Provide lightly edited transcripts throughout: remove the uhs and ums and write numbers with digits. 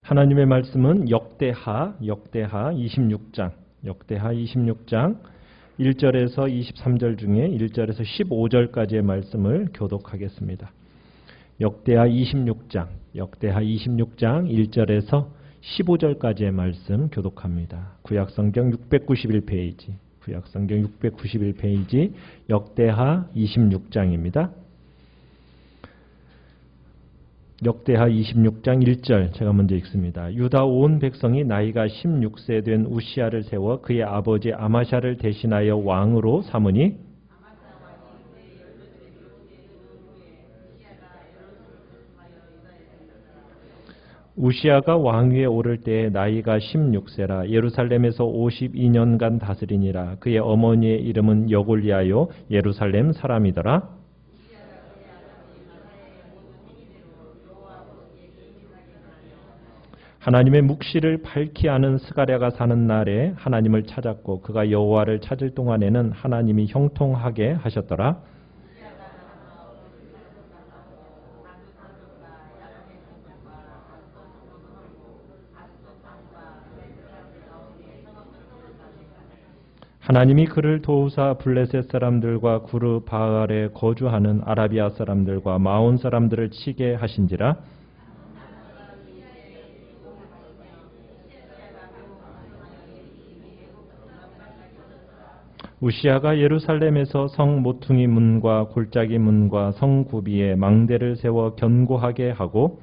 하나님의 말씀은 역대하 26장 1절에서 23절 중에 1절에서 15절까지의 말씀을 교독하겠습니다. 역대하 26장 1절에서 15절까지의 말씀 교독합니다. 구약성경 691페이지 역대하 26장입니다. 역대하 26장 1절 제가 먼저 읽습니다. 유다 온 백성이 나이가 16세 된 우시야를 세워 그의 아버지 아마샤를 대신하여 왕으로 삼으니 우시야가 왕위에 오를 때에 나이가 16세라 예루살렘에서 52년간 다스리니라. 그의 어머니의 이름은 여골리아요 예루살렘 사람이더라. 하나님의 묵시를 밝히 아는 스가랴가 사는 날에 하나님을 찾았고 그가 여호와를 찾을 동안에는 하나님이 형통하게 하셨더라. 하나님이 그를 도우사 블레셋 사람들과 구르 바알에 거주하는 아라비아 사람들과 마온 사람들을 치게 하신지라. 우시야가 예루살렘에서 성 모퉁이 문과 골짜기 문과 성 구비에 망대를 세워 견고하게 하고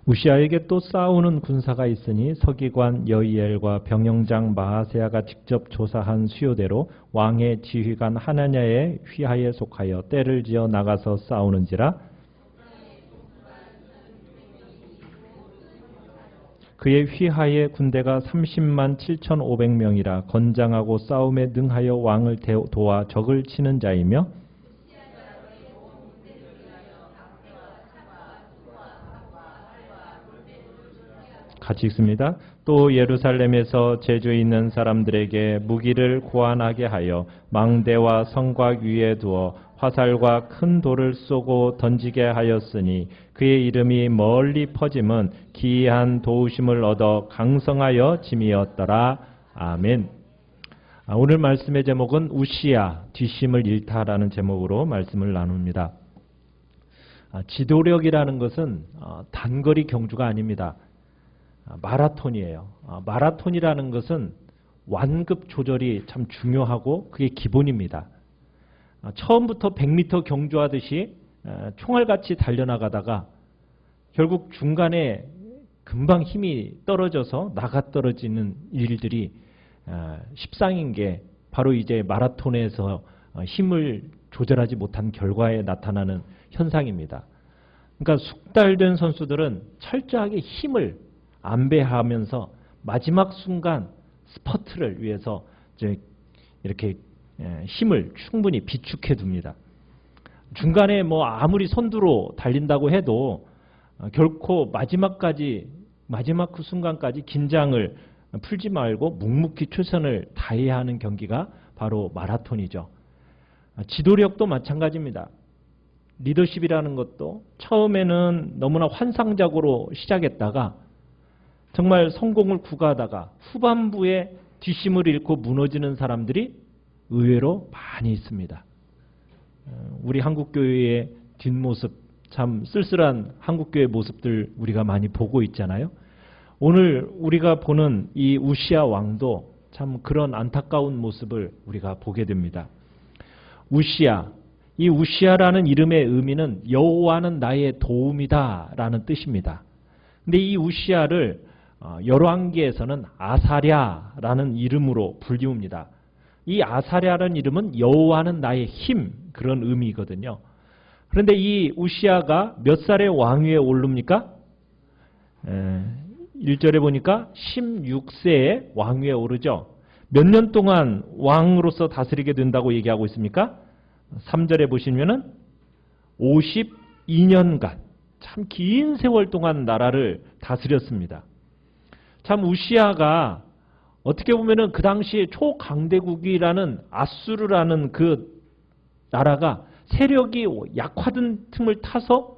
우시야에게 또 싸우는 군사가 있으니 서기관 여이엘과 병영장 마하세야가 직접 조사한 수요대로 왕의 지휘관 하나냐의 휘하에 속하여 떼를 지어 나가서 싸우는지라. 그의 휘하의 군대가 30만 7,500명이라 건장하고 싸움에 능하여 왕을 도와 적을 치는 자이며 같이 읽습니다. 또 예루살렘에서 제주 있는 사람들에게 무기를 고안하게 하여 망대와 성곽 위에 두어 화살과 큰 돌을 쏘고 던지게 하였으니 그의 이름이 멀리 퍼짐은 기이한 도우심을 얻어 강성하여 짐이었더라. 아멘. 오늘 말씀의 제목은 우시야 뒷심을 잃다라는 제목으로 말씀을 나눕니다. 지도력이라는 것은 단거리 경주가 아닙니다. 마라톤이에요. 마라톤이라는 것은 완급 조절이 참 중요하고 그게 기본입니다. 처음부터 100m 경주하듯이 총알같이 달려나가다가 결국 중간에 금방 힘이 떨어져서 나가 떨어지는 일들이 십상인 게 바로 이제 마라톤에서 힘을 조절하지 못한 결과에 나타나는 현상입니다. 그러니까 숙달된 선수들은 철저하게 힘을 안배하면서 마지막 순간 스퍼트를 위해서 이제 이렇게 힘을 충분히 비축해 둡니다. 중간에 뭐 아무리 선두로 달린다고 해도 결코 마지막 그 순간까지 긴장을 풀지 말고 묵묵히 최선을 다해야 하는 경기가 바로 마라톤이죠. 지도력도 마찬가지입니다. 리더십이라는 것도 처음에는 너무나 환상적으로 시작했다가 정말 성공을 구가하다가 후반부에 뒷심을 잃고 무너지는 사람들이 의외로 많이 있습니다. 우리 한국교회의 뒷모습, 참 쓸쓸한 한국교회 모습들 우리가 많이 보고 있잖아요. 오늘 우리가 보는 이 우시야 왕도 참 그런 안타까운 모습을 우리가 보게 됩니다. 우시야, 이 우시야라는 이름의 의미는 여호와는 나의 도움이다 라는 뜻입니다. 근데 이 우시야를 열왕기에서는 아사랴라는 이름으로 불리웁니다. 이 아사랴라는 이름은 여호와는 나의 힘 그런 의미거든요. 그런데 이 우시야가 몇 살에 왕위에 오릅니까? 1절에 보니까 16세에 왕위에 오르죠. 몇 년 동안 왕으로서 다스리게 된다고 얘기하고 있습니까? 3절에 보시면은 52년간 참 긴 세월 동안 나라를 다스렸습니다. 참 우시아가 어떻게 보면은 그 당시에 초강대국이라는 아수르라는 그 나라가 세력이 약화된 틈을 타서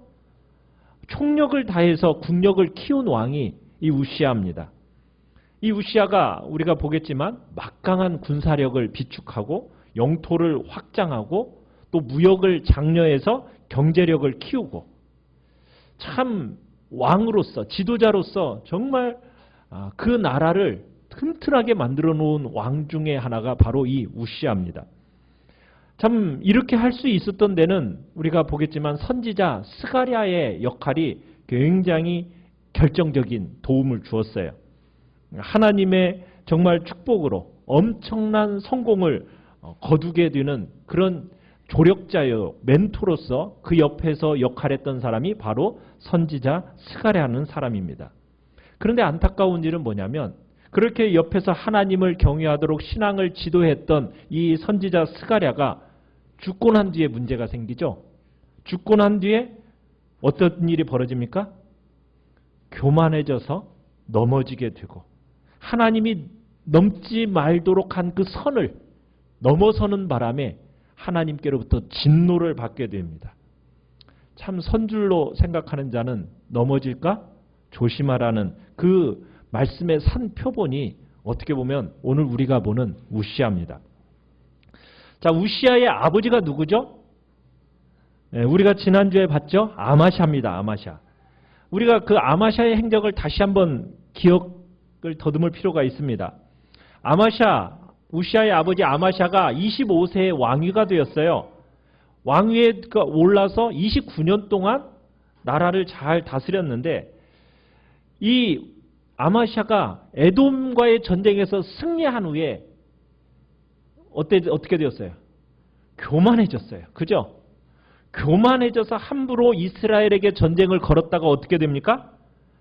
총력을 다해서 국력을 키운 왕이 이 우시아입니다. 이 우시아가 우리가 보겠지만 막강한 군사력을 비축하고 영토를 확장하고 또 무역을 장려해서 경제력을 키우고 참 왕으로서 지도자로서 정말 그 나라를 튼튼하게 만들어 놓은 왕 중에 하나가 바로 이 우시아입니다. 참 이렇게 할 수 있었던 데는 우리가 보겠지만 선지자 스가랴의 역할이 굉장히 결정적인 도움을 주었어요. 하나님의 정말 축복으로 엄청난 성공을 거두게 되는 그런 조력자요, 멘토로서 그 옆에서 역할했던 사람이 바로 선지자 스가랴라는 사람입니다. 그런데 안타까운 일은 뭐냐면 그렇게 옆에서 하나님을 경외하도록 신앙을 지도했던 이 선지자 스가랴가 죽고 난 뒤에 문제가 생기죠. 죽고 난 뒤에 어떤 일이 벌어집니까? 교만해져서 넘어지게 되고 하나님이 넘지 말도록 한 그 선을 넘어서는 바람에 하나님께로부터 진노를 받게 됩니다. 참 선줄로 생각하는 자는 넘어질까? 조심하라는 그 말씀의 산 표본이 어떻게 보면 오늘 우리가 보는 우시아입니다. 자, 우시아의 아버지가 누구죠? 네, 우리가 지난주에 봤죠? 아마샤입니다. 아마샤. 우리가 그 아마샤의 행적을 다시 한번 기억을 더듬을 필요가 있습니다. 우시아의 아버지 아마샤가 25세의 왕위가 되었어요. 왕위에 올라서 29년 동안 나라를 잘 다스렸는데 이 아마샤가 에돔과의 전쟁에서 승리한 후에 어떻게 되었어요? 교만해졌어요. 그죠? 교만해져서 함부로 이스라엘에게 전쟁을 걸었다가 어떻게 됩니까?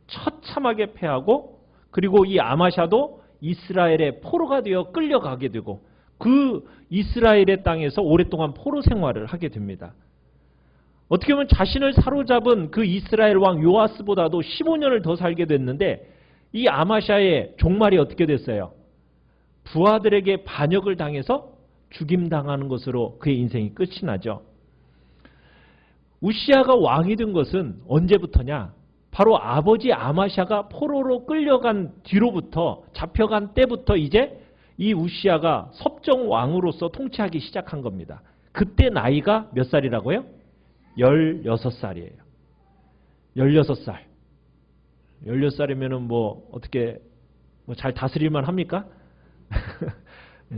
처참하게 패하고 그리고 이 아마샤도 이스라엘의 포로가 되어 끌려가게 되고 그 이스라엘의 땅에서 오랫동안 포로 생활을 하게 됩니다. 어떻게 보면 자신을 사로잡은 그 이스라엘 왕 요아스보다도 15년을 더 살게 됐는데 이 아마샤의 종말이 어떻게 됐어요? 부하들에게 반역을 당해서 죽임당하는 것으로 그의 인생이 끝이 나죠. 우시아가 왕이 된 것은 언제부터냐? 바로 아버지 아마샤가 포로로 끌려간 뒤로부터 잡혀간 때부터 이제 이 우시아가 섭정왕으로서 통치하기 시작한 겁니다. 그때 나이가 몇 살이라고요? 16살이에요. 16살. 16살이면은 뭐 어떻게 잘 다스릴만 합니까?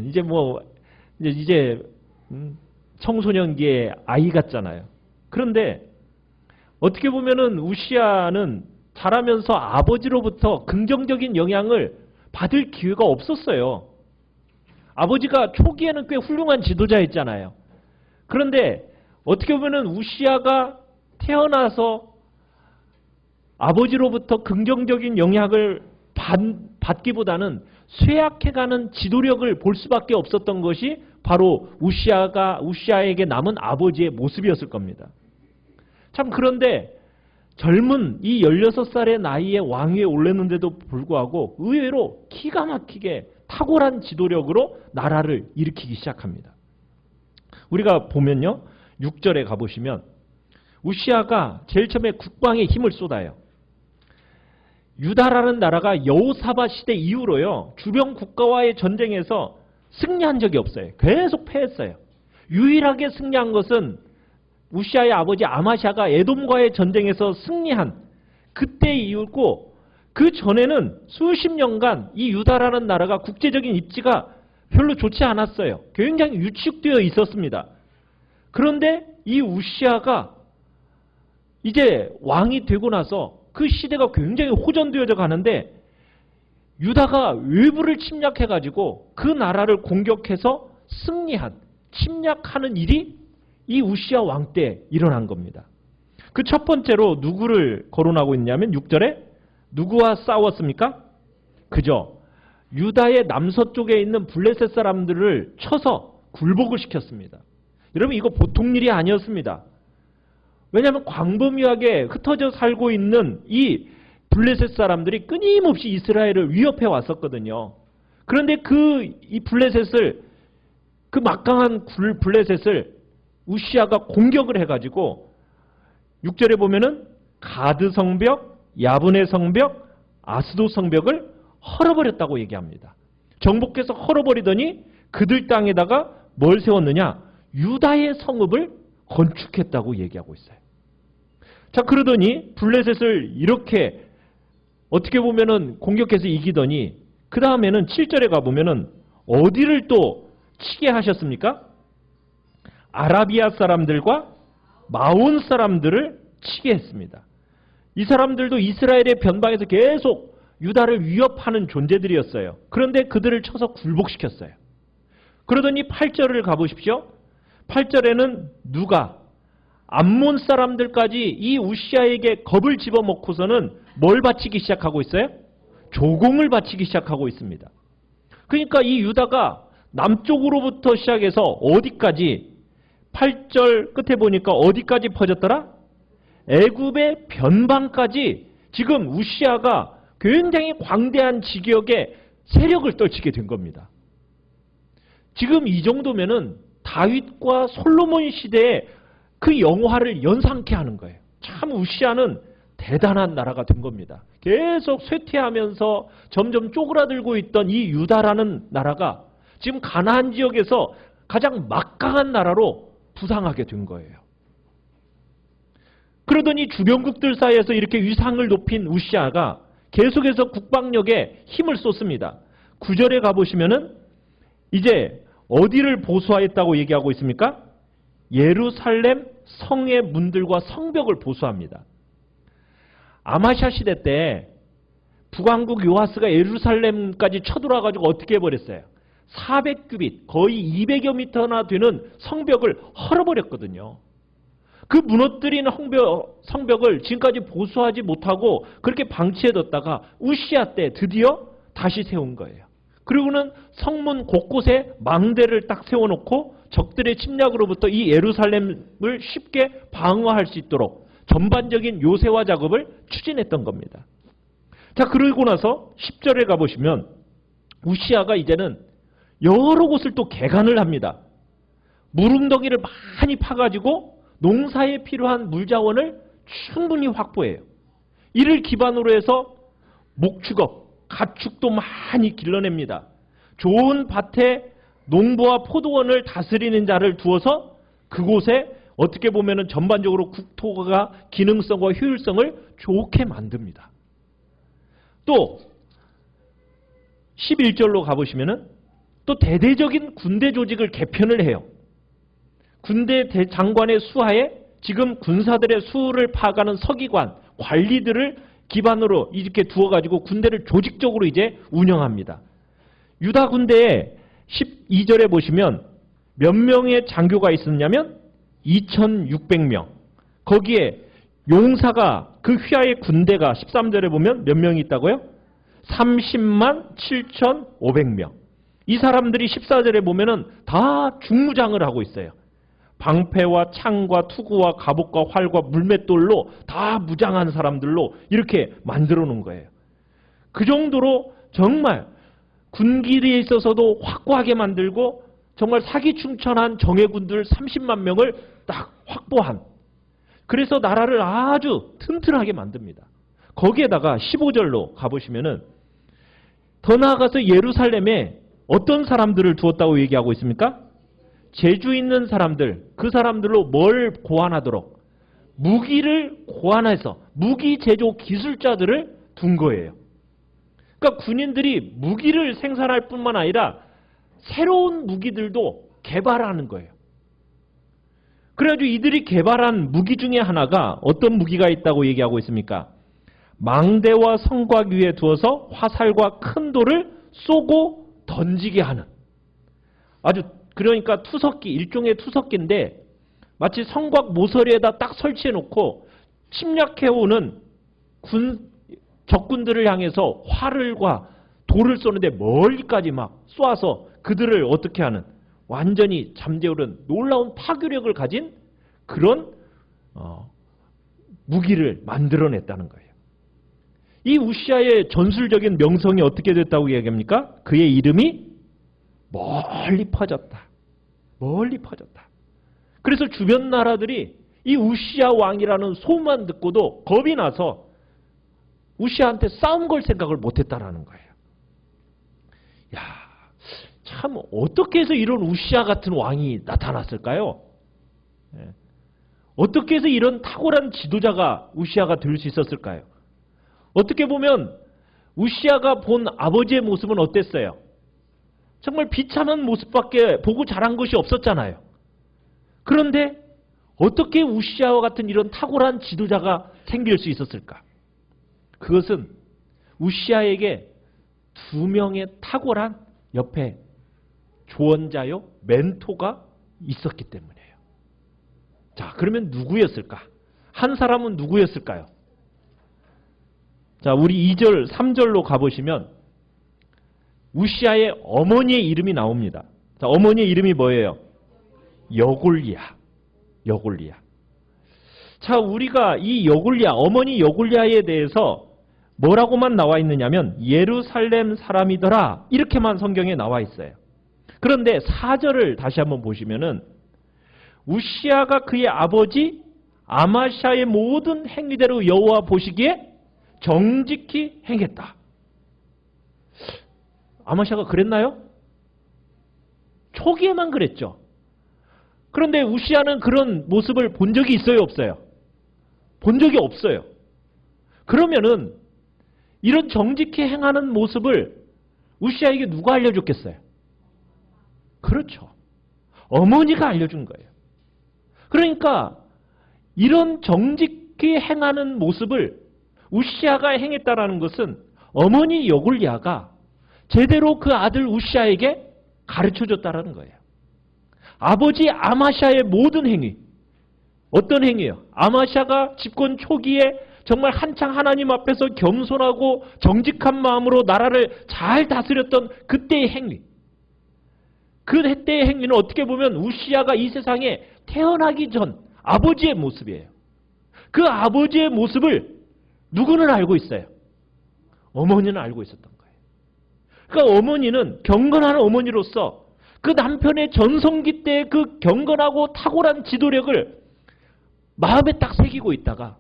이제 청소년기의 아이 같잖아요. 그런데 어떻게 보면은 우시아는 자라면서 아버지로부터 긍정적인 영향을 받을 기회가 없었어요. 아버지가 초기에는 꽤 훌륭한 지도자였잖아요. 그런데 어떻게 보면은 우시아가 태어나서 아버지로부터 긍정적인 영향을 받기보다는 쇠약해가는 지도력을 볼 수밖에 없었던 것이 바로 우시아에게 남은 아버지의 모습이었을 겁니다. 참 그런데 젊은 이 16살의 나이에 왕위에 올랐는데도 불구하고 의외로 기가 막히게 탁월한 지도력으로 나라를 일으키기 시작합니다. 우리가 보면요. 6절에 가보시면 우시아가 제일 처음에 국방에 힘을 쏟아요. 유다라는 나라가 여호사밧 시대 이후로요. 주변 국가와의 전쟁에서 승리한 적이 없어요. 계속 패했어요. 유일하게 승리한 것은 우시아의 아버지 아마샤가 에돔과의 전쟁에서 승리한 그때 이후고 그 전에는 수십 년간 이 유다라는 나라가 국제적인 입지가 별로 좋지 않았어요. 굉장히 위축되어 있었습니다. 그런데 이 우시아가 이제 왕이 되고 나서 그 시대가 굉장히 호전되어져 가는데 유다가 외부를 침략해가지고 그 나라를 공격해서 승리한, 침략하는 일이 이 우시아 왕 때 일어난 겁니다. 그 첫 번째로 누구를 거론하고 있냐면 6절에 누구와 싸웠습니까? 그죠? 유다의 남서쪽에 있는 블레셋 사람들을 쳐서 굴복을 시켰습니다. 여러분 이거 보통 일이 아니었습니다. 왜냐하면 광범위하게 흩어져 살고 있는 이 블레셋 사람들이 끊임없이 이스라엘을 위협해 왔었거든요. 그런데 이 블레셋을, 그 막강한 블레셋을 우시아가 공격을 해가지고 6절에 보면은 가드 성벽, 야분의 성벽, 아스도 성벽을 헐어버렸다고 얘기합니다. 정복해서 헐어버리더니 그들 땅에다가 뭘 세웠느냐? 유다의 성읍을 건축했다고 얘기하고 있어요. 자, 그러더니 블레셋을 이렇게 어떻게 보면은 공격해서 이기더니 그 다음에는 7절에 가보면은 어디를 또 치게 하셨습니까? 아라비아 사람들과 마온 사람들을 치게 했습니다. 이 사람들도 이스라엘의 변방에서 계속 유다를 위협하는 존재들이었어요. 그런데 그들을 쳐서 굴복시켰어요. 그러더니 8절을 가보십시오. 8절에는 누가 암몬 사람들까지 이 우시아에게 겁을 집어먹고서는 뭘 바치기 시작하고 있어요? 조공을 바치기 시작하고 있습니다. 그러니까 이 유다가 남쪽으로부터 시작해서 어디까지, 8절 끝에 보니까 어디까지 퍼졌더라? 애굽의 변방까지 지금 우시아가 굉장히 광대한 지역에 세력을 떨치게 된 겁니다. 지금 이 정도면은 다윗과 솔로몬 시대에 그 영화를 연상케 하는 거예요. 참 우시아는 대단한 나라가 된 겁니다. 계속 쇠퇴하면서 점점 쪼그라들고 있던 이 유다라는 나라가 지금 가나안 지역에서 가장 막강한 나라로 부상하게 된 거예요. 그러더니 주변국들 사이에서 이렇게 위상을 높인 우시아가 계속해서 국방력에 힘을 쏟습니다. 9절에 가보시면은 이제 어디를 보수하였다고 얘기하고 있습니까? 예루살렘 성의 문들과 성벽을 보수합니다. 아마샤 시대 때 북왕국 요아스가 예루살렘까지 쳐들어와가지고 어떻게 해버렸어요? 400규빗, 거의 200여 미터나 되는 성벽을 헐어버렸거든요. 그 무너뜨린 성벽을 지금까지 보수하지 못하고 그렇게 방치해뒀다가 우시아 때 드디어 다시 세운 거예요. 그리고는 성문 곳곳에 망대를 딱 세워놓고 적들의 침략으로부터 이 예루살렘을 쉽게 방어할 수 있도록 전반적인 요새화 작업을 추진했던 겁니다. 자, 그러고 나서 10절에 가보시면 우시아가 이제는 여러 곳을 또 개간을 합니다. 물웅덩이를 많이 파가지고 농사에 필요한 물자원을 충분히 확보해요. 이를 기반으로 해서 목축업, 가축도 많이 길러냅니다. 좋은 밭에 농부와 포도원을 다스리는 자를 두어서 그곳에 어떻게 보면 전반적으로 국토가 기능성과 효율성을 좋게 만듭니다. 또 11절로 가보시면 또 대대적인 군대 조직을 개편을 해요. 군대 장관의 수하에 지금 군사들의 수를 파악하는 서기관, 관리들을 기반으로 이렇게 두어가지고 군대를 조직적으로 이제 운영합니다. 유다 군대에 12절에 보시면 몇 명의 장교가 있었냐면 2600명. 거기에 용사가 그 휘하의 군대가 13절에 보면 몇 명이 있다고요? 30만 7500명. 이 사람들이 14절에 보면은 다 중무장을 하고 있어요. 방패와 창과 투구와 갑옷과 활과 물맷돌로 다 무장한 사람들로 이렇게 만들어 놓은 거예요. 그 정도로 정말 군기에 있어서도 확고하게 만들고 정말 사기충천한 정예군들 30만 명을 딱 확보한, 그래서 나라를 아주 튼튼하게 만듭니다. 거기에다가 15절로 가보시면은 더 나아가서 예루살렘에 어떤 사람들을 두었다고 얘기하고 있습니까? 재주 있는 사람들, 그 사람들로 뭘 고안하도록? 무기를 고안해서 무기 제조 기술자들을 둔 거예요. 그러니까 군인들이 무기를 생산할 뿐만 아니라 새로운 무기들도 개발하는 거예요. 그래가지고 이들이 개발한 무기 중에 하나가 어떤 무기가 있다고 얘기하고 있습니까? 망대와 성곽 위에 두어서 화살과 큰 돌을 쏘고 던지게 하는, 아주 그러니까 투석기, 일종의 투석기인데 마치 성곽 모서리에다 딱 설치해 놓고 침략해오는 적군들을 향해서 활과 돌을 쏘는데 멀리까지 막 쏘아서 그들을 어떻게 하는, 완전히 잠재우는 놀라운 파괴력을 가진 그런 무기를 만들어냈다는 거예요. 이 우시아의 전술적인 명성이 어떻게 됐다고 얘기합니까? 그의 이름이 멀리 퍼졌다. 멀리 퍼졌다. 그래서 주변 나라들이 이 우시아 왕이라는 소문만 듣고도 겁이 나서 우시아한테 싸움 걸 생각을 못했다라는 거예요. 야, 참 어떻게 해서 이런 우시아 같은 왕이 나타났을까요? 어떻게 해서 이런 탁월한 지도자가 우시아가 될 수 있었을까요? 어떻게 보면 우시아가 본 아버지의 모습은 어땠어요? 정말 비참한 모습밖에 보고 자란 것이 없었잖아요. 그런데 어떻게 우시아와 같은 이런 탁월한 지도자가 생길 수 있었을까? 그것은 우시아에게 두 명의 탁월한 옆에 조언자요, 멘토가 있었기 때문이에요. 자, 그러면 누구였을까? 한 사람은 누구였을까요? 자, 우리 2절, 3절로 가보시면 우시아의 어머니의 이름이 나옵니다. 자, 어머니의 이름이 뭐예요? 여골리아. 여골리아. 자, 우리가 이 여골리아, 어머니 여골리아에 대해서 뭐라고만 나와 있느냐면 예루살렘 사람이더라. 이렇게만 성경에 나와 있어요. 그런데 4절을 다시 한번 보시면은 우시아가 그의 아버지 아마샤의 모든 행위대로 여호와 보시기에 정직히 행했다. 아마샤가 그랬나요? 초기에만 그랬죠. 그런데 우시아는 그런 모습을 본 적이 있어요, 없어요? 본 적이 없어요. 그러면은 이런 정직히 행하는 모습을 우시아에게 누가 알려줬겠어요? 그렇죠. 어머니가 알려준 거예요. 그러니까 이런 정직히 행하는 모습을 우시아가 행했다라는 것은 어머니 여골리아가 제대로 그 아들 우시아에게 가르쳐줬다라는 거예요. 아버지 아마샤의 모든 행위, 어떤 행위예요? 아마샤가 집권 초기에 정말 한창 하나님 앞에서 겸손하고 정직한 마음으로 나라를 잘 다스렸던 그때의 행위. 그때의 행위는 어떻게 보면 우시아가 이 세상에 태어나기 전 아버지의 모습이에요. 그 아버지의 모습을 누구는 알고 있어요? 어머니는 알고 있었던 거예요. 그러니까 어머니는 경건한 어머니로서 그 남편의 전성기 때의 그 경건하고 탁월한 지도력을 마음에 딱 새기고 있다가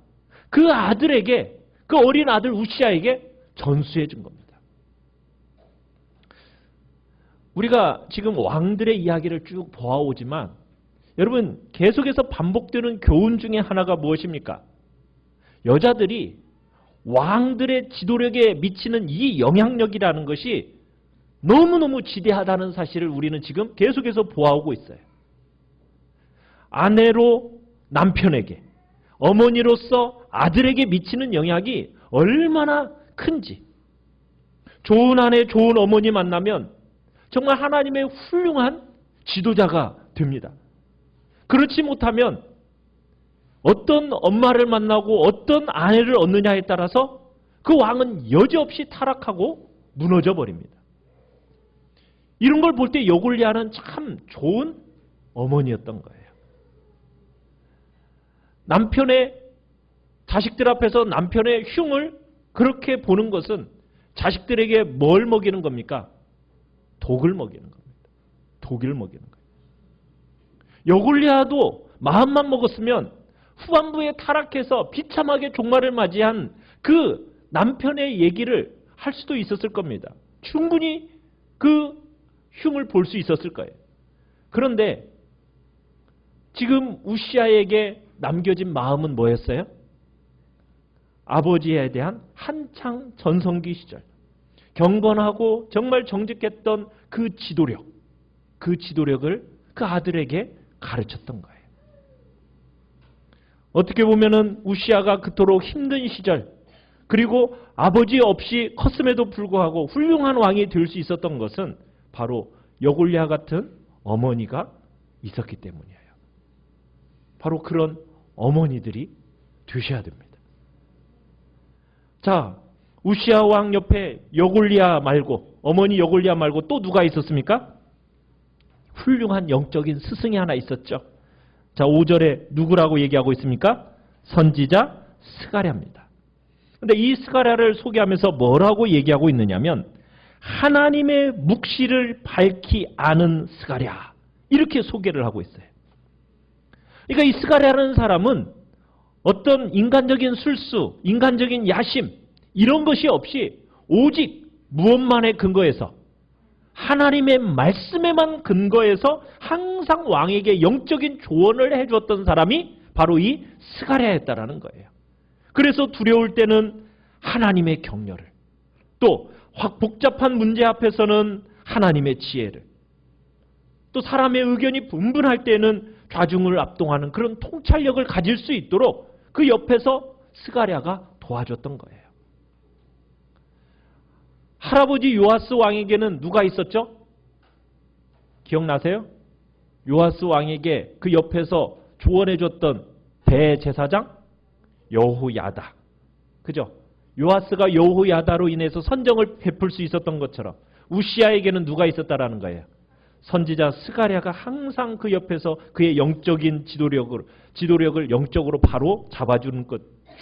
그 아들에게, 그 어린 아들 우시아에게 전수해 준 겁니다. 우리가 지금 왕들의 이야기를 쭉 보아오지만 여러분 계속해서 반복되는 교훈 중에 하나가 무엇입니까? 여자들이 왕들의 지도력에 미치는 이 영향력이라는 것이 너무너무 지대하다는 사실을 우리는 지금 계속해서 보아오고 있어요. 아내로 남편에게, 어머니로서 아들에게 미치는 영향이 얼마나 큰지. 좋은 아내, 좋은 어머니 만나면 정말 하나님의 훌륭한 지도자가 됩니다. 그렇지 못하면 어떤 엄마를 만나고 어떤 아내를 얻느냐에 따라서 그 왕은 여지없이 타락하고 무너져 버립니다. 이런 걸 볼 때 여골리아는 참 좋은 어머니였던 거예요. 남편의 자식들 앞에서 남편의 흉을 그렇게 보는 것은 자식들에게 뭘 먹이는 겁니까? 독을 먹이는 겁니다. 독을 먹이는 거예요. 여골리아도 마음만 먹었으면 후반부에 타락해서 비참하게 종말을 맞이한 그 남편의 얘기를 할 수도 있었을 겁니다. 충분히 그 흉을 볼 수 있었을 거예요. 그런데 지금 우시아에게 남겨진 마음은 뭐였어요? 아버지에 대한 한창 전성기 시절, 경건하고 정말 정직했던 그 지도력, 그 지도력을 그 아들에게 가르쳤던 거예요. 어떻게 보면은 우시아가 그토록 힘든 시절, 그리고 아버지 없이 컸음에도 불구하고 훌륭한 왕이 될 수 있었던 것은 바로 여골리아 같은 어머니가 있었기 때문이에요. 바로 그런 어머니들이 되셔야 됩니다. 자, 우시아 왕 옆에 여골리아 말고, 어머니 여골리아 말고 또 누가 있었습니까? 훌륭한 영적인 스승이 하나 있었죠. 자, 5절에 누구라고 얘기하고 있습니까? 선지자 스가랴입니다. 근데 이 스가랴를 소개하면서 뭐라고 얘기하고 있느냐면 하나님의 묵시를 밝히 아는 스가랴, 이렇게 소개를 하고 있어요. 그러니까 이 스가랴라는 사람은 어떤 인간적인 술수, 인간적인 야심 이런 것이 없이 오직 무엇만에 근거해서 하나님의 말씀에만 근거해서 항상 왕에게 영적인 조언을 해주었던 사람이 바로 이 스가랴였다라는 거예요. 그래서 두려울 때는 하나님의 격려를, 또 복잡한 문제 앞에서는 하나님의 지혜를, 또 사람의 의견이 분분할 때는 좌중을 압도하는 그런 통찰력을 가질 수 있도록 그 옆에서 스가랴가 도와줬던 거예요. 할아버지 요아스 왕에게는 누가 있었죠? 기억나세요? 요아스 왕에게 그 옆에서 조언해줬던 대제사장 여호야다. 그죠? 요아스가 여호야다로 인해서 선정을 베풀 수 있었던 것처럼 우시아에게는 누가 있었다라는 거예요? 선지자 스가랴가 항상 그 옆에서 그의 영적인 지도력을 영적으로 바로 잡아주는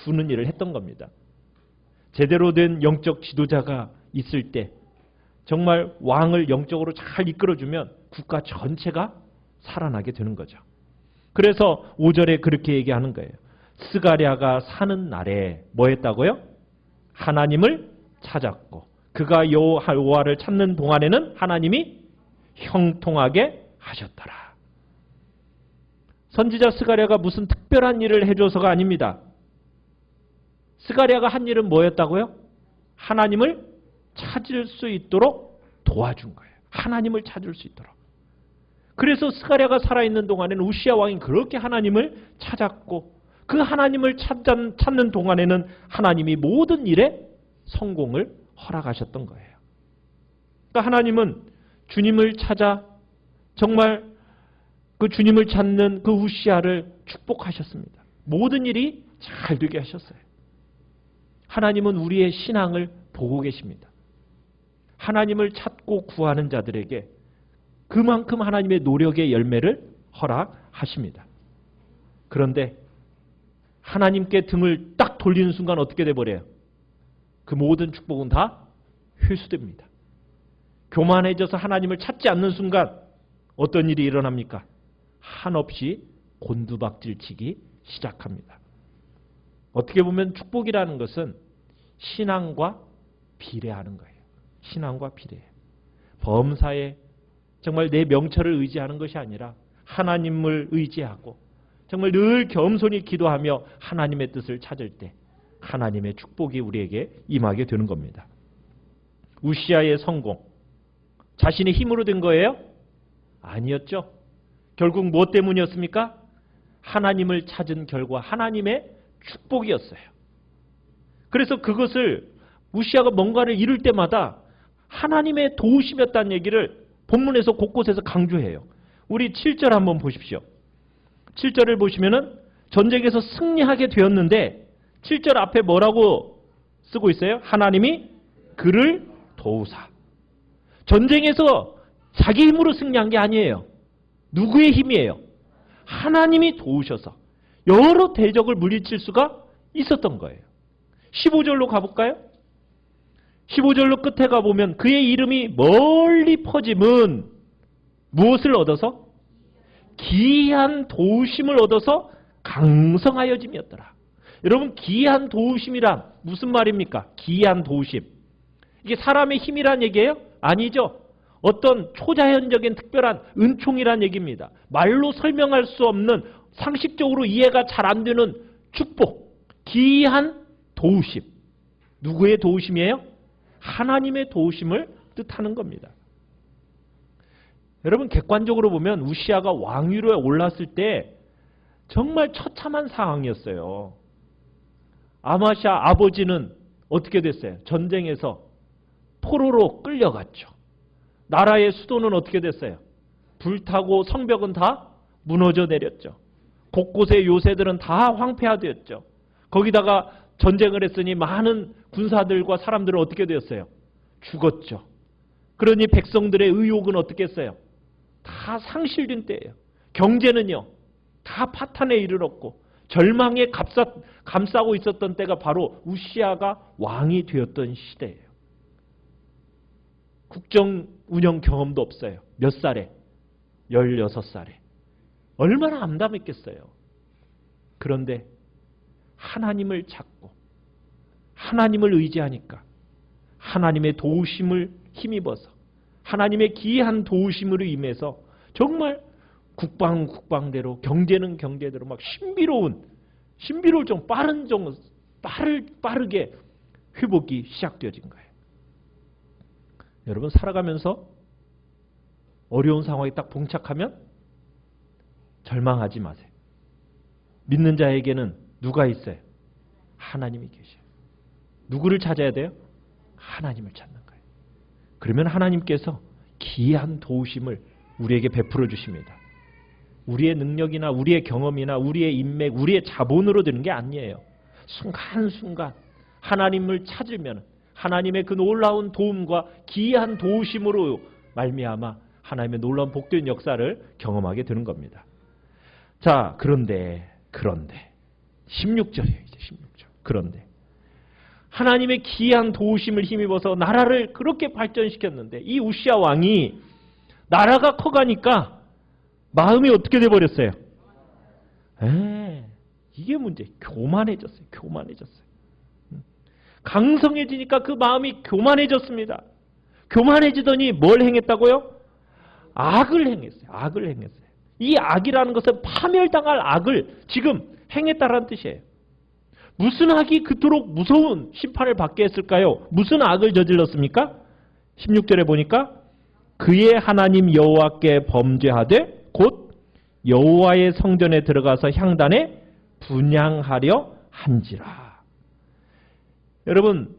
주는 일을 했던 겁니다. 제대로 된 영적 지도자가 있을 때 정말 왕을 영적으로 잘 이끌어주면 국가 전체가 살아나게 되는 거죠. 그래서 5절에 그렇게 얘기하는 거예요. 스가랴가 사는 날에 뭐 했다고요? 하나님을 찾았고 그가 여호와를 찾는 동안에는 하나님이 형통하게 하셨더라. 선지자 스가랴가 무슨 특별한 일을 해줘서가 아닙니다. 스가랴가 한 일은 뭐였다고요? 하나님을 찾을 수 있도록 도와준 거예요. 하나님을 찾을 수 있도록. 그래서 스가랴가 살아있는 동안에는 우시아 왕이 그렇게 하나님을 찾았고 그 하나님을 찾는 동안에는 하나님이 모든 일에 성공을 허락하셨던 거예요. 그러니까 하나님은 주님을 찾아 정말 그 주님을 찾는 그 우시아를 축복하셨습니다. 모든 일이 잘 되게 하셨어요. 하나님은 우리의 신앙을 보고 계십니다. 하나님을 찾고 구하는 자들에게 그만큼 하나님의 노력의 열매를 허락하십니다. 그런데 하나님께 등을 딱 돌리는 순간 어떻게 돼버려요? 그 모든 축복은 다 회수됩니다. 교만해져서 하나님을 찾지 않는 순간 어떤 일이 일어납니까? 한없이 곤두박질치기 시작합니다. 어떻게 보면 축복이라는 것은 신앙과 비례하는 거예요. 신앙과 비례해요. 범사에 정말 내 명철을 의지하는 것이 아니라 하나님을 의지하고 정말 늘 겸손히 기도하며 하나님의 뜻을 찾을 때 하나님의 축복이 우리에게 임하게 되는 겁니다. 우시아의 성공, 자신의 힘으로 된 거예요? 아니었죠. 결국 무엇 때문이었습니까? 하나님을 찾은 결과 하나님의 축복이었어요. 그래서 그것을 우시아가 뭔가를 이룰 때마다 하나님의 도우심이었다는 얘기를 본문에서 곳곳에서 강조해요. 우리 7절 한번 보십시오. 7절을 보시면은 전쟁에서 승리하게 되었는데 7절 앞에 뭐라고 쓰고 있어요? 하나님이 그를 도우사. 전쟁에서 자기 힘으로 승리한 게 아니에요. 누구의 힘이에요? 하나님이 도우셔서 여러 대적을 물리칠 수가 있었던 거예요. 15절로 가볼까요? 15절로 끝에 가보면 그의 이름이 멀리 퍼짐은 무엇을 얻어서? 기이한 도우심을 얻어서 강성하여짐이었더라. 여러분, 기이한 도우심이란 무슨 말입니까? 기이한 도우심. 이게 사람의 힘이란 얘기예요? 아니죠. 어떤 초자연적인 특별한 은총이란 얘기입니다. 말로 설명할 수 없는 상식적으로 이해가 잘 안 되는 축복, 기이한 도우심. 누구의 도우심이에요? 하나님의 도우심을 뜻하는 겁니다. 여러분, 객관적으로 보면 우시아가 왕위로에 올랐을 때 정말 처참한 상황이었어요. 아마샤 아버지는 어떻게 됐어요? 전쟁에서 포로로 끌려갔죠. 나라의 수도는 어떻게 됐어요? 불타고 성벽은 다 무너져 내렸죠. 곳곳의 요새들은 다 황폐화되었죠. 거기다가 전쟁을 했으니 많은 군사들과 사람들은 어떻게 되었어요? 죽었죠. 그러니 백성들의 의욕은 어떻게 했어요? 다 상실된 때예요. 경제는요, 다 파탄에 이르렀고 절망에 감싸고 있었던 때가 바로 우시아가 왕이 되었던 시대예요. 국정 운영 경험도 없어요. 몇 살에? 16살에. 얼마나 암담했겠어요. 그런데 하나님을 찾고 하나님을 의지하니까 하나님의 도우심을 힘입어서 하나님의 기이한 도우심으로 임해서 정말 국방대로 경제는 경제대로 막 신비로울 좀 빠르게 회복이 시작되어진 거예요. 여러분 살아가면서 어려운 상황에 딱 봉착하면 절망하지 마세요. 믿는 자에게는 누가 있어요? 하나님이 계셔요. 누구를 찾아야 돼요? 하나님을 찾는 거예요. 그러면 하나님께서 기이한 도우심을 우리에게 베풀어 주십니다. 우리의 능력이나 우리의 경험이나 우리의 인맥, 우리의 자본으로 되는 게 아니에요. 순간순간 하나님을 찾으면 하나님의 그 놀라운 도움과 기이한 도우심으로 말미암아 하나님의 놀라운 복된 역사를 경험하게 되는 겁니다. 자, 그런데 16절이에요. 이제 16절. 그런데 하나님의 기이한 도우심을 힘입어서 나라를 그렇게 발전시켰는데 이 우시아 왕이 나라가 커가니까 마음이 어떻게 돼버렸어요? 이게 문제. 교만해졌어요. 강성해지니까 그 마음이 교만해졌습니다. 교만해지더니 뭘 행했다고요? 악을 행했어요. 이 악이라는 것은 파멸당할 악을 지금 행했다라는 뜻이에요. 무슨 악이 그토록 무서운 심판을 받게 했을까요? 무슨 악을 저질렀습니까? 16절에 보니까 그의 하나님 여호와께 범죄하되 곧 여호와의 성전에 들어가서 향단에 분향하려 한지라. 여러분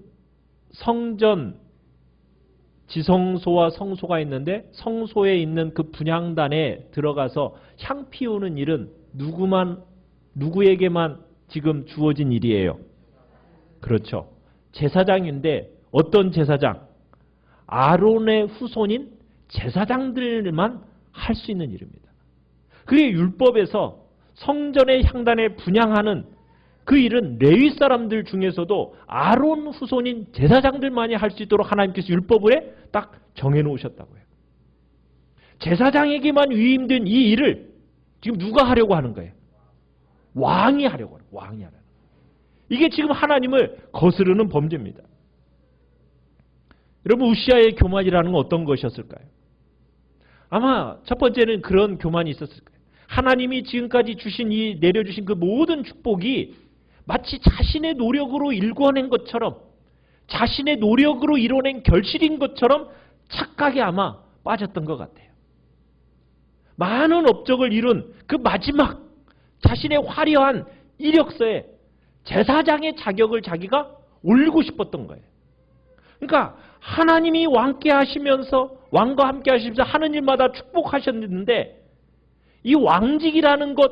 성전 지성소와 성소가 있는데 성소에 있는 그 분향단에 들어가서 향 피우는 일은 누구에게만 지금 주어진 일이에요? 그렇죠. 제사장인데 어떤 제사장? 아론의 후손인 제사장들만 할 수 있는 일입니다. 그게 율법에서 성전의 향단에 분향하는 그 일은 레위 사람들 중에서도 아론 후손인 제사장들만이 할 수 있도록 하나님께서 율법에 딱 정해놓으셨다고 해요. 제사장에게만 위임된 이 일을 지금 누가 하려고 하는 거예요? 왕이 하려고 하는 거예요. 왕이 하려고. 이게 지금 하나님을 거스르는 범죄입니다. 여러분 우시아의 교만이라는 건 어떤 것이었을까요? 아마 첫 번째는 그런 교만이 있었을 거예요. 하나님이 지금까지 내려주신 그 모든 축복이 마치 자신의 노력으로 일궈낸 것처럼 자신의 노력으로 이뤄낸 결실인 것처럼 착각에 아마 빠졌던 것 같아요. 많은 업적을 이룬 그 마지막 자신의 화려한 이력서에 제사장의 자격을 자기가 올리고 싶었던 거예요. 그러니까 하나님이 왕과 함께 하시면서 하는 일마다 축복하셨는데 이 왕직이라는 것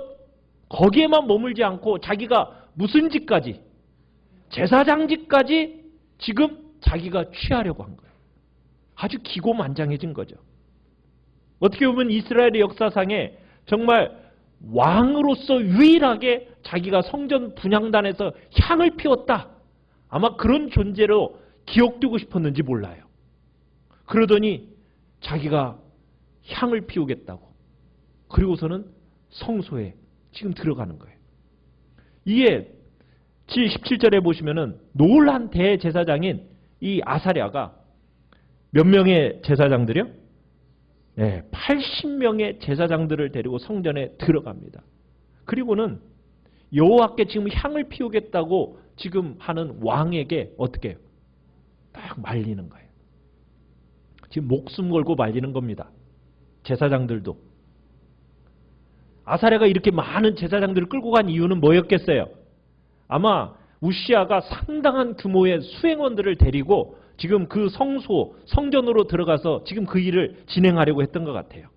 거기에만 머물지 않고 자기가 무슨 직까지 제사장직까지 지금 자기가 취하려고 한 거예요. 아주 기고만장해진 거죠. 어떻게 보면 이스라엘의 역사상에 정말 왕으로서 유일하게 자기가 성전 분향단에서 향을 피웠다. 아마 그런 존재로 기억되고 싶었는지 몰라요. 그러더니 자기가 향을 피우겠다고. 그리고서는 성소에 지금 들어가는 거예요. 이게 17절에 보시면은 놀란 대제사장인 이 아사랴가 몇 명의 제사장들이요? 네, 80명의 제사장들을 데리고 성전에 들어갑니다. 그리고는 여호와께 지금 향을 피우겠다고 지금 하는 왕에게 어떻게 해요? 딱 말리는 거예요. 지금 목숨 걸고 말리는 겁니다. 제사장들도. 아사랴가 이렇게 많은 제사장들을 끌고 간 이유는 뭐였겠어요? 아마 우시아가 상당한 규모의 수행원들을 데리고 지금 그 성전으로 들어가서 지금 그 일을 진행하려고 했던 것 같아요.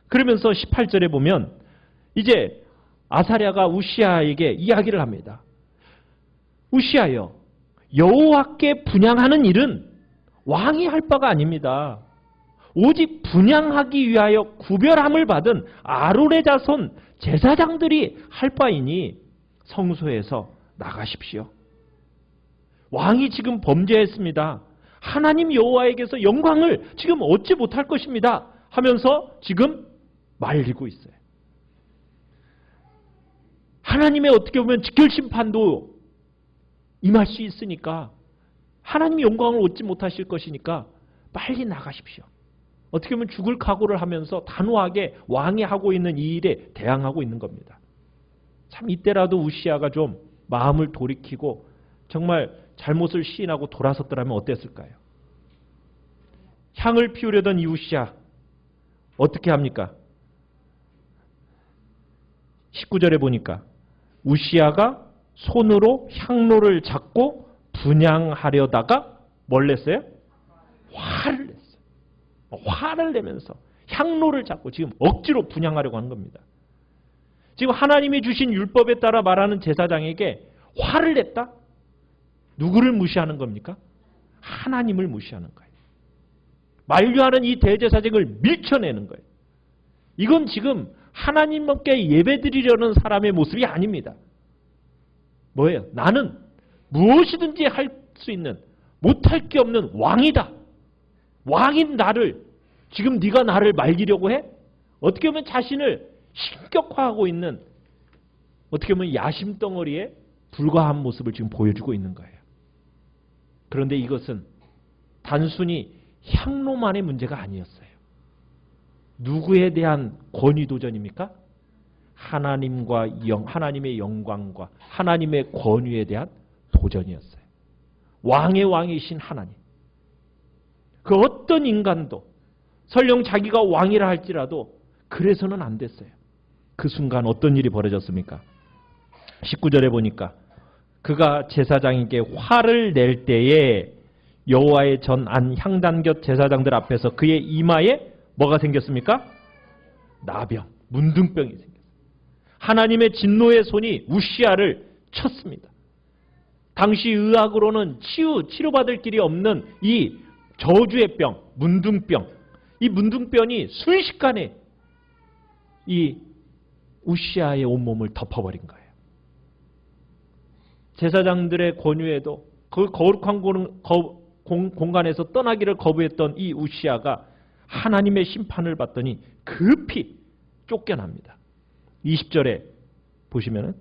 그러면서 18절에 보면 이제 아사랴가 우시아에게 이야기를 합니다. 우시아여, 여호와께 분향하는 일은 왕이 할 바가 아닙니다. 오직 분향하기 위하여 구별함을 받은 아론의 자손 제사장들이 할 바이니 성소에서 나가십시오. 왕이 지금 범죄했습니다. 하나님 여호와에게서 영광을 지금 얻지 못할 것입니다 하면서 지금 말리고 있어요. 하나님의 어떻게 보면 직결심판도 임할 수 있으니까 하나님이 영광을 얻지 못하실 것이니까 빨리 나가십시오. 어떻게 보면 죽을 각오를 하면서 단호하게 왕이 하고 있는 이 일에 대항하고 있는 겁니다. 참 이때라도 우시아가 좀 마음을 돌이키고 정말 잘못을 시인하고 돌아섰더라면 어땠을까요? 향을 피우려던 이 우시아 어떻게 합니까? 19절에 보니까 우시아가 손으로 향로를 잡고 분향하려다가 뭘 냈어요? 화를 냈어요. 화를 내면서 향로를 잡고 지금 억지로 분향하려고 하는 겁니다. 지금 하나님이 주신 율법에 따라 말하는 제사장에게 화를 냈다? 누구를 무시하는 겁니까? 하나님을 무시하는 거예요. 만류하는 이 대제사장을 밀쳐내는 거예요. 이건 지금 하나님께 예배드리려는 사람의 모습이 아닙니다. 뭐예요? 나는 무엇이든지 할 수 있는 못할 게 없는 왕이다. 왕인 나를 지금 네가 나를 말리려고 해? 어떻게 보면 자신을 신격화하고 있는 어떻게 보면 야심덩어리에 불과한 모습을 지금 보여주고 있는 거예요. 그런데 이것은 단순히 향로만의 문제가 아니었어요. 누구에 대한 권위도전입니까? 하나님의 영광과 하나님의 권위에 대한 도전이었어요. 왕의 왕이신 하나님. 그 어떤 인간도 설령 자기가 왕이라 할지라도 그래서는 안 됐어요. 그 순간 어떤 일이 벌어졌습니까? 19절에 보니까 그가 제사장에게 화를 낼 때에 여호와의 전안 향단곁 제사장들 앞에서 그의 이마에 뭐가 생겼습니까? 나병, 문둥병이 생겼어요. 하나님의 진노의 손이 우시아를 쳤습니다. 당시 의학으로는 치료받을 길이 없는 이 저주의 병, 문둥병, 이 문둥병이 순식간에 이 우시아의 온몸을 덮어버린 거예요. 제사장들의 권유에도 그 거룩한 공간에서 떠나기를 거부했던 이 우시아가 하나님의 심판을 받더니 급히 쫓겨납니다. 20절에 보시면은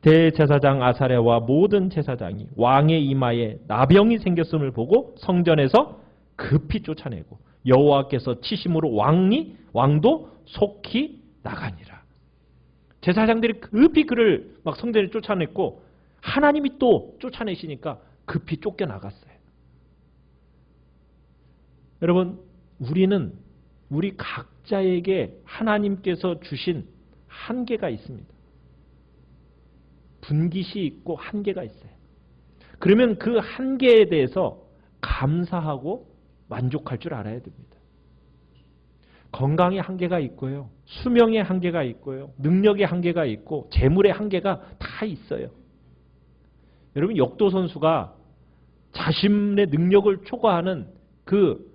대제사장 아사랴와 모든 제사장이 왕의 이마에 나병이 생겼음을 보고 성전에서 급히 쫓아내고 여호와께서 치심으로 왕도 속히 나가니라. 제사장들이 급히 그를 막 성전에 쫓아냈고 하나님이 또 쫓아내시니까 급히 쫓겨나갔어요. 여러분, 우리는 우리 각자에게 하나님께서 주신 한계가 있습니다. 분깃이 있고 한계가 있어요. 그러면 그 한계에 대해서 감사하고 만족할 줄 알아야 됩니다. 건강의 한계가 있고요. 수명의 한계가 있고요. 능력의 한계가 있고 재물의 한계가 다 있어요. 여러분, 역도 선수가 자신의 능력을 초과하는 그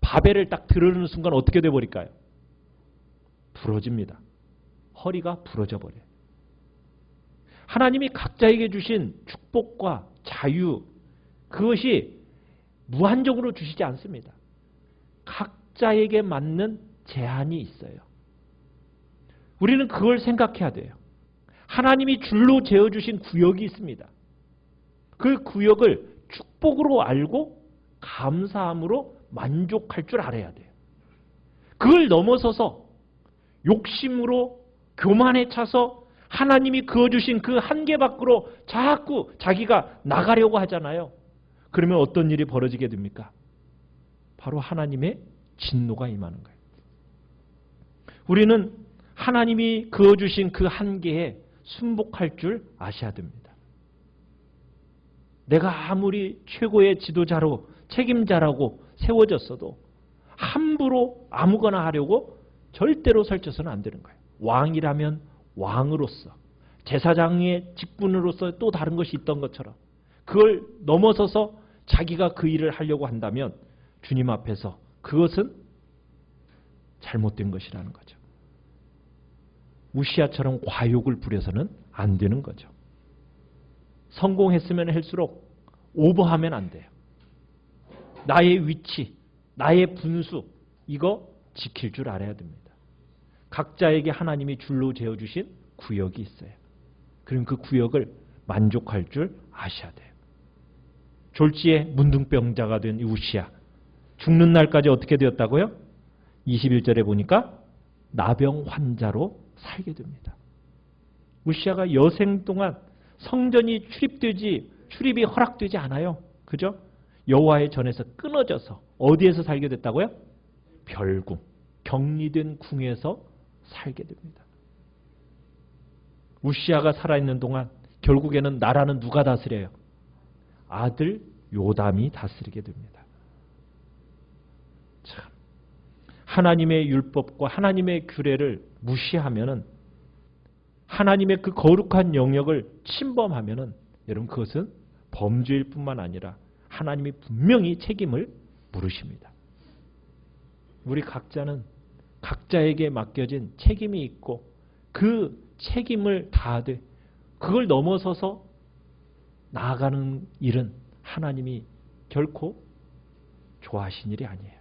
바벨을 딱 들어오는 순간 어떻게 돼버릴까요? 부러집니다. 허리가 부러져 버려요. 하나님이 각자에게 주신 축복과 자유, 그것이 무한적으로 주시지 않습니다. 각자에게 맞는 제한이 있어요. 우리는 그걸 생각해야 돼요. 하나님이 줄로 재어주신 구역이 있습니다. 그 구역을 축복으로 알고 감사함으로 만족할 줄 알아야 돼요. 그걸 넘어서서 욕심으로 교만에 차서 하나님이 그어주신 그 한계 밖으로 자꾸 자기가 나가려고 하잖아요. 그러면 어떤 일이 벌어지게 됩니까? 바로 하나님의 진노가 임하는 거예요. 우리는 하나님이 그어주신 그 한계에 순복할 줄 아셔야 됩니다. 내가 아무리 최고의 지도자로 책임자라고 세워졌어도 함부로 아무거나 하려고 절대로 설쳐서는 안 되는 거예요. 왕이라면 왕으로서, 제사장의 직분으로서 또 다른 것이 있던 것처럼 그걸 넘어서서 자기가 그 일을 하려고 한다면 주님 앞에서 그것은 잘못된 것이라는 거죠. 우시아처럼 과욕을 부려서는 안 되는 거죠. 성공했으면 할수록 오버하면 안 돼요. 나의 위치, 나의 분수, 이거 지킬 줄 알아야 됩니다. 각자에게 하나님이 줄로 재어주신 구역이 있어요. 그럼 그 구역을 만족할 줄 아셔야 돼요. 졸지에 문둥병자가 된 우시야. 죽는 날까지 어떻게 되었다고요? 21절에 보니까 나병 환자로 살게 됩니다. 우시야가 여생 동안 성전이 출입이 허락되지 않아요. 그죠? 여호와의 전에서 끊어져서 어디에서 살게 됐다고요? 별궁, 격리된 궁에서 살게 됩니다. 우시야가 살아있는 동안 결국에는 나라는 누가 다스려요? 아들 요담이 다스리게 됩니다. 참, 하나님의 율법과 하나님의 규례를 무시하면은, 하나님의 그 거룩한 영역을 침범하면은, 여러분 그것은 범죄일 뿐만 아니라 하나님이 분명히 책임을 물으십니다. 우리 각자는 각자에게 맡겨진 책임이 있고 그 책임을 다하되 그걸 넘어서서 나아가는 일은 하나님이 결코 좋아하신 일이 아니에요.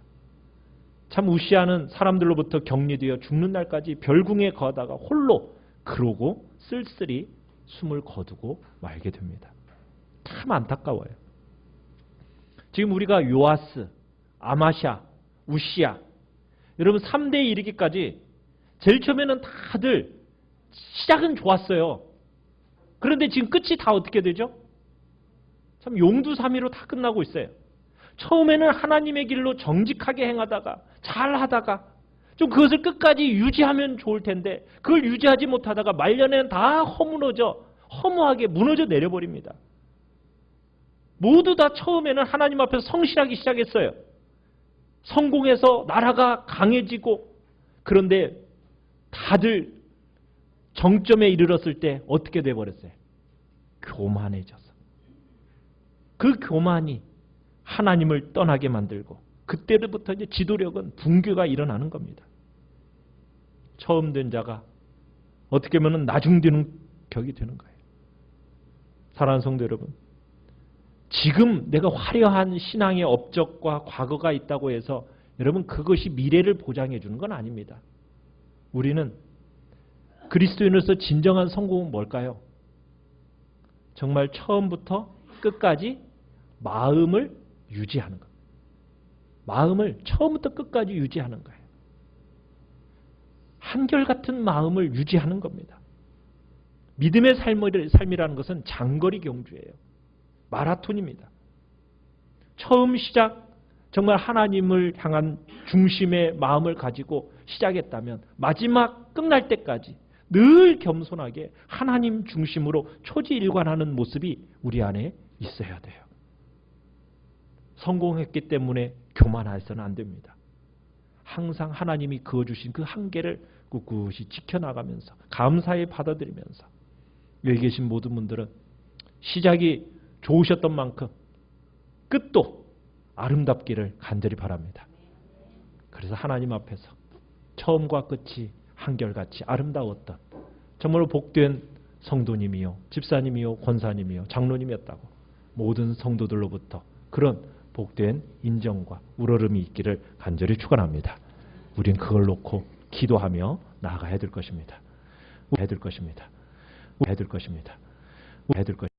참 우시야는 사람들로부터 격리되어 죽는 날까지 별궁에 거하다가 홀로 그러고 쓸쓸히 숨을 거두고 말게 됩니다. 참 안타까워요. 지금 우리가 요아스, 아마샤, 우시야, 여러분 3대에 이르기까지 제일 처음에는 다들 시작은 좋았어요. 그런데 지금 끝이 다 어떻게 되죠? 참 용두사미로 다 끝나고 있어요. 처음에는 하나님의 길로 정직하게 행하다가 잘하다가 좀 그것을 끝까지 유지하면 좋을 텐데 그걸 유지하지 못하다가 말년에는 다 허무하게 무너져 내려버립니다. 모두 다 처음에는 하나님 앞에서 성실하기 시작했어요. 성공해서 나라가 강해지고, 그런데 다들 정점에 이르렀을 때 어떻게 돼버렸어요? 교만해져서. 그 교만이 하나님을 떠나게 만들고 그때부터 이제 지도력은 붕괴가 일어나는 겁니다. 처음 된 자가 어떻게 보면 나중되는 격이 되는 거예요. 사랑하는 성도 여러분, 지금 내가 화려한 신앙의 업적과 과거가 있다고 해서 여러분 그것이 미래를 보장해 주는 건 아닙니다. 우리는 그리스도인으로서 진정한 성공은 뭘까요? 정말 처음부터 끝까지 마음을 유지하는 것. 마음을 처음부터 끝까지 유지하는 거예요. 한결같은 마음을 유지하는 겁니다. 믿음의 삶이라는 것은 장거리 경주예요. 마라톤입니다. 처음 시작 정말 하나님을 향한 중심의 마음을 가지고 시작했다면 마지막 끝날 때까지 늘 겸손하게 하나님 중심으로 초지일관하는 모습이 우리 안에 있어야 돼요. 성공했기 때문에 교만해서는 안 됩니다. 항상 하나님이 그어주신 그 한계를 꿋꿋이 지켜나가면서 감사히 받아들이면서 여기 계신 모든 분들은 시작이 좋으셨던 만큼 끝도 아름답기를 간절히 바랍니다. 그래서 하나님 앞에서 처음과 끝이 한결같이 아름다웠던 정말로 복된 성도님이요, 집사님이요, 권사님이요, 장로님이었다고 모든 성도들로부터 그런 복된 인정과 우러름이 있기를 간절히 축원합니다. 우린 그걸 놓고 기도하며 나아가야 될 것입니다. 해야 될 것입니다. 해야 될 것입니다. 해야 될 것.